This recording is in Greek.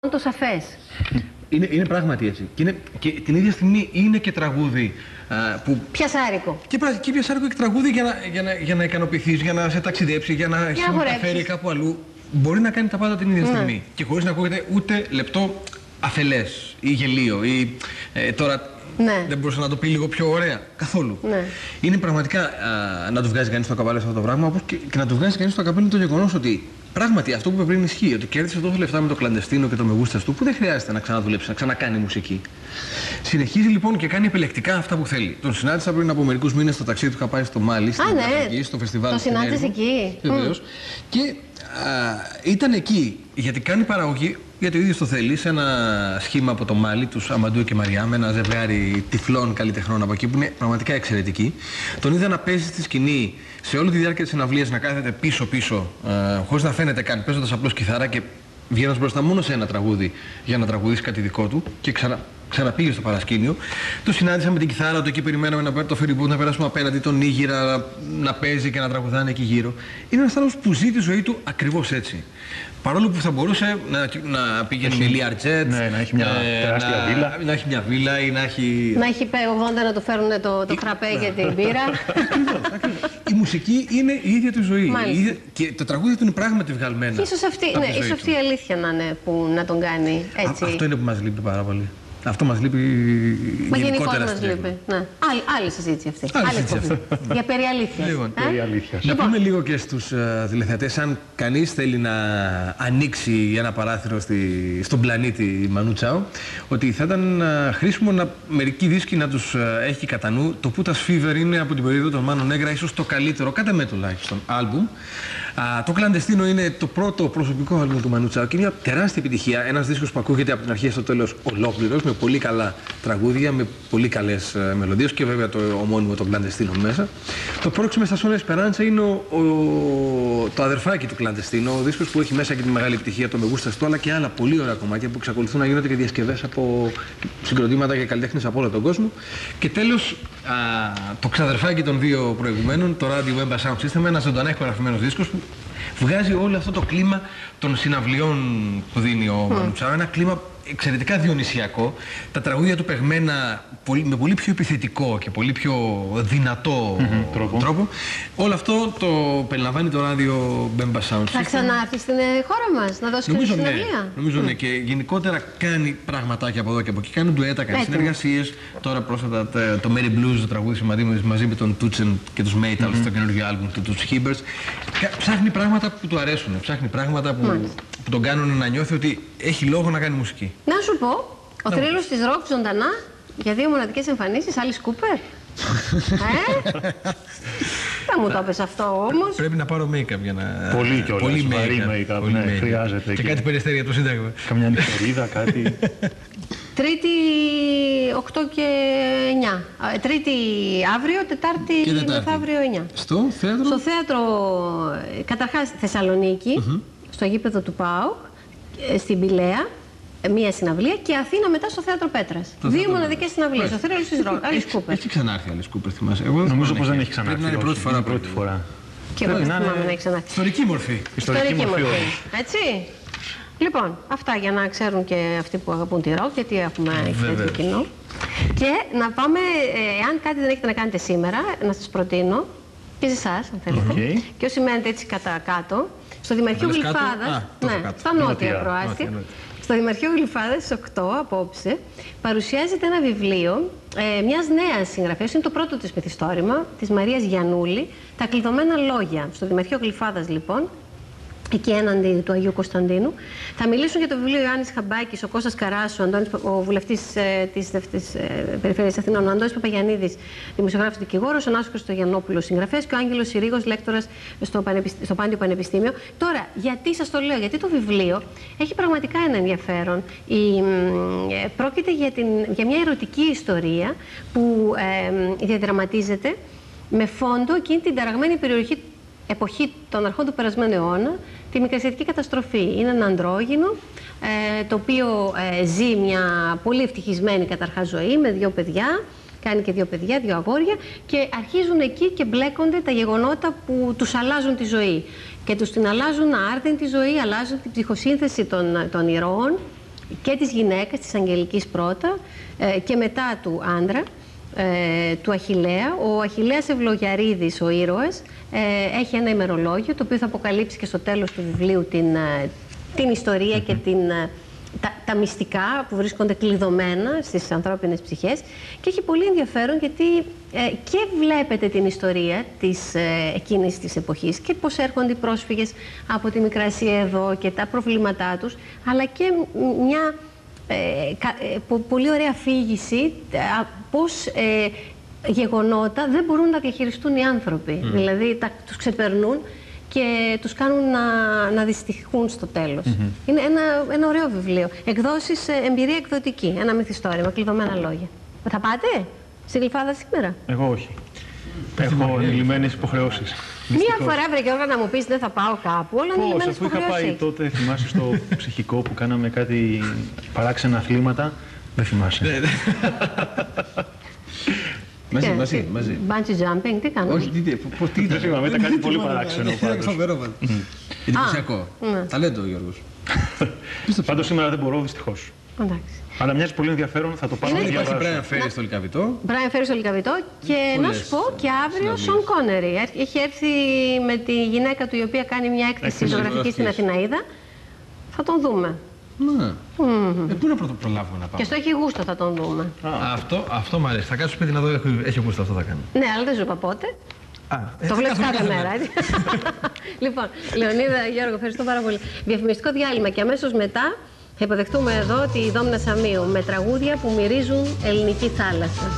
το σαφές. Είναι πράγματι έτσι. Και την ίδια στιγμή είναι και τραγούδι που... Πιασάρικο. Και πιασάρικο και τραγούδι για να ικανοποιηθείς, για να σε ταξιδέψει, για να σε μεταφέρει κάπου αλλού. Μπορεί να κάνει τα πάντα την ίδια στιγμή. Και χωρίς να ακούγεται ούτε λεπτό αφελές ή γελίο ή τώρα... Ναι. Δεν μπορούσε να το πει λίγο πιο ωραία. Καθόλου. Ναι. Είναι πραγματικά να του βγάζει κανείς το καπέλο αυτό το πράγμα, όπως και να του βγάζει κανείς το καπέλο το γεγονός ότι πράγματι αυτό που είπε πριν ισχύει. Ότι κέρδισε τόσο λεφτά με το κλαντεστίνο και το μεγούστας του που δεν χρειάζεται να ξαναδουλέψει, να ξανακάνει μουσική. Συνεχίζει λοιπόν και κάνει επιλεκτικά αυτά που θέλει. Τον συνάντησα πριν από μερικούς μήνες στο ταξίδι του, είχα πάει στο Μάλι, στην Αφρική, στο φεστιβάλ. Το συνάντησε εκεί. Βεβαίως. Και ήταν εκεί γιατί κάνει παραγωγή, γιατί ο ίδιος το θέλει, σε ένα σχήμα από το Μάλι, τους Αμαντού και Μαριά, με ένα ζευγάρι τυφλών καλλιτεχνών από εκεί που είναι πραγματικά εξαιρετικοί. Τον είδα να παίζει στη σκηνή σε όλη τη διάρκεια της συναυλίας, να κάθεται πίσω-πίσω, χωρίς να φαίνεται καν, παίζοντας απλώς κιθάρα και βγαίνοντας μπροστά μόνο σε ένα τραγούδι για να τραγουδήσει κάτι δικό του και ξαναπήγε στο παρασκήνιο. Το συνάντησα με την κιθάρα του, εκεί περιμέναμε να πάρει το φεριμπού, να περάσουμε απέναντι, τον Νίγηρα να παίζει και να τραγουδάνε εκεί γύρω. Είναι ένας άνθρωπος που ζει τη ζωή του ακριβώς έτσι. Παρόλο που θα μπορούσε να πηγαίνει με Learjet, να έχει μια τεράστια βίλα. Να έχει μια βίλα ή να έχει... Να έχει 80 να του φέρουν το φραπέ και την μπύρα. Η μουσική είναι η ίδια του ζωή. Και το τραγούδι του είναι πράγματι βγαλμένα. Και ίσως αυτή η αλήθεια να είναι που να τον κάνει έτσι. Αυτό είναι που μας λείπει πάρα πολύ. Αυτό μας λείπει γενικότερα μας λείπει. Ναι. Άλλη συζήτηση αυτή. Για περιαλήθειας. Λοιπόν, να πούμε λίγο και στους τηλεθεατές, αν κανείς θέλει να ανοίξει ένα παράθυρο στον πλανήτη Μανού Τσάο, ότι θα ήταν χρήσιμο μερικοί δίσκοι να τους έχει κατά νου. Το Putas Fever είναι από την περίοδο των Mano Negra ίσως το καλύτερο, κατά με τουλάχιστον, άλμπουμ. Το Κλαντεστίνο είναι το πρώτο προσωπικό άλμπουμ του Μανού Τσάο και μια τεράστια επιτυχία. Ένας δίσκος που ακούγεται από την αρχή στο τέλος ολόκληρος, με πολύ καλά τραγούδια, με πολύ καλές μελωδίες και βέβαια το ομώνυμο το Κλαντεστίνο μέσα. Το Πρόξιμε στα Σόλα Εσπεράντσα είναι το αδερφάκι του Κλαντεστίνο, ο δίσκος που έχει μέσα και τη μεγάλη επιτυχία, το Μεγούστας του, αλλά και άλλα πολύ ωραία κομμάτια που εξακολουθούν να γίνονται και διασκευές από συγκροτήματα και καλλιτέχνες από όλο τον κόσμο. Και τέλος, το ξαδερφάκι των δύο προηγουμένων, το Radio Wemba Sound System, ένας ζωντανά ηχογραφημένος δίσκος που βγάζει όλο αυτό το κλίμα των συναυλιών που δίνει ο Μανού Τσάο, ένα κλίμα εξαιρετικά διονυσιακό, τα τραγούδια του παιγμένα με πολύ πιο επιθετικό και πολύ πιο δυνατό τρόπο. Όλο αυτό το περιλαμβάνει το Radio Wemba Sound System. Θα ξανάρθει στην χώρα μας να δώσει κάποια συναυλία? Νομίζω ναι, και γενικότερα κάνει πραγματάκια από εδώ και από εκεί, κάνει ντουέτα, κάνει συνεργασίες. Τώρα πρόσφατα το Mary Blues το τραγούδισε μαζί με τον Τούτσεν και τους Maytals στο καινούργιο άλμπουμ του, τους Hibbers. Ψάχνει πράγματα που του αρέσουν, ψάχνει πράγματα που τον κάνουν να νιώθει ότι έχει λόγο να κάνει μουσική. Να σου πω, ο θρύλος της ροκ ζωντανά για 2 μοναδικές εμφανίσεις, Alice Cooper. Δεν μου το είπες αυτό όμως. Πρέπει να πάρω make-up για να... Πολύ κιόλας, πολύ make-up, ναι, χρειάζεται. Και κάτι περιστέρια το Σύνταγμα. Καμιά νυχτερίδα, κάτι... Τρίτη 8 και 9. Τρίτη αύριο, Τετάρτη μεθαύριο 9. Στο θέατρο? Στο θέατρο, καταρχάς Θεσσαλονίκη, στο γήπεδο του ΠΑΟΚ, στην Πηλαία, μία συναυλία, και Αθήνα μετά στο θέατρο Πέτρας. 2 μοναδικές συναυλίες. Ο θρύλος της ροκ, Alice Cooper. Έχει ξανάρθει Alice Cooper, θυμάσαι? Νομίζω πως δεν έχει ξανάρθει. Πρέπει να είναι πρώτη φορά. Και εγώ δεν θυμάμαι να έχει ξανάρθει. Ιστορική μορφή. Ιστορική μορφή. Έτσι. Λοιπόν, αυτά για να ξέρουν και αυτοί που αγαπούν τη ροκ, γιατί έχουμε τέτοιο κοινό. Και να πάμε, αν κάτι δεν έχετε να κάνετε σήμερα, να σας προτείνω, και σε εσάς, αν θέλετε, και όσοι μένετε έτσι κατά κάτω, στο Δημαρχείο Γλυφάδας, στα νότια προάστια, στο Δημαρχείο Γλυφάδας στις 8 απόψε, παρουσιάζεται ένα βιβλίο μιας νέας συγγραφέας, είναι το πρώτο της μυθιστόρημα, της Μαρίας Γιαννούλη, «Τα κλειδωμένα λόγια». Στο Δημαρχείο Γλυφάδας λοιπόν, εκεί έναντι του Αγίου Κωνσταντίνου. Θα μιλήσουν για το βιβλίο Ιωάννης Χαμπάκης, ο Κώστας Καράσου, ο βουλευτής της Περιφέρειας Αθηνών, ο Αντώνης Παπαγιαννίδης, δημοσιογράφος δικηγόρος, ο Νάσος Χριστογιαννόπουλος, συγγραφέας, και ο Άγγελος Συρίγος, λέκτορας στο Πάντιο Πανεπιστήμιο. Τώρα, γιατί σας το λέω? Γιατί το βιβλίο έχει πραγματικά ένα ενδιαφέρον. Πρόκειται για μια ερωτική ιστορία που διαδραματίζεται με φόντο εκείνη την ταραγμένη εποχή των αρχών του περασμένου αιώνα, τη Μικρασιατική καταστροφή. Είναι ένα ανδρόγυνο, το οποίο ζει μια πολύ ευτυχισμένη καταρχάς ζωή με 2 παιδιά, κάνει και 2 παιδιά, 2 αγόρια, και αρχίζουν εκεί και μπλέκονται τα γεγονότα που τους αλλάζουν τη ζωή. Και τους την αλλάζουν άρδιν τη ζωή, αλλάζουν την ψυχοσύνθεση των ηρώων, και της γυναίκας, της Αγγελικής πρώτα και μετά του άντρα, του Αχιλλέα. Ο Αχιλλέας Ευλογιαρίδης, ο ήρωας, έχει ένα ημερολόγιο το οποίο θα αποκαλύψει και στο τέλος του βιβλίου την ιστορία και τα μυστικά που βρίσκονται κλειδωμένα στις ανθρώπινες ψυχές, και έχει πολύ ενδιαφέρον γιατί και βλέπετε την ιστορία εκείνης της εποχής και πώς έρχονται οι πρόσφυγες από τη Μικρά Ασία εδώ και τα προβλήματά τους, αλλά και μια πολύ ωραία αφήγηση πώς γεγονότα δεν μπορούν να τα διαχειριστούν οι άνθρωποι. Δηλαδή τους ξεπερνούν και τους κάνουν να δυστυχούν στο τέλος. Είναι ένα ωραίο βιβλίο. Εκδόσεις Εμπειρία Εκδοτική. Ένα μυθιστόρημα, κλειδωμένα λόγια. Θα πάτε στη Γλυφάδα σήμερα? Εγώ όχι. Έχω λυμμένες υποχρεώσεις. Μία φορά βρε Γιώργο να μου πεις δεν θα πάω κάπου, όλα είναι λυμμένες υποχρεώσεις. Αφού είχα πάει τότε, θυμάσαι, στο ψυχικό που κάναμε κάτι παράξενα αθλήματα. Δεν θυμάσαι. Μαζί. Bungee jumping, τι κάνουμε? Όχι, τι δεν θυμάμαι, ήταν κάτι πολύ παράξενο. Εντυπωσιακό. Ταλέντο ο Γιώργος. Πάντως σήμερα δεν μπορώ, δυστυχώς. Αλλά μοιάζει πολύ ενδιαφέρον, θα το πάρω να διαβάσω. Μπράιαν Φέρι στο Λυκαβητό. Μπράιαν Φέρι στο Λυκαβητό και να σου πω και αύριο Σον Κόνερι. Έχει έρθει με τη γυναίκα του η οποία κάνει μια έκθεση ζωγραφική στην Αθηναΐδα. Θα τον δούμε. Πού να προλάβουμε να πάμε? Και στο Έχει Γούστο θα τον δούμε. Αυτό μου αρέσει. Θα κάτσω σπίτι να δω Έχει Γούστο, αυτό θα κάνω. Ναι, αλλά δεν σου είπα πότε. Το βλέπεις κάθε μέρα. Λοιπόν, Λεωνίδα, Γιώργο, ευχαριστώ πάρα πολύ. Διαφημιστικό διάλειμμα και αμέσως μετά θα υποδεχτούμε εδώ τη Δόμνα Σαμίου με τραγούδια που μυρίζουν ελληνική θάλασσα.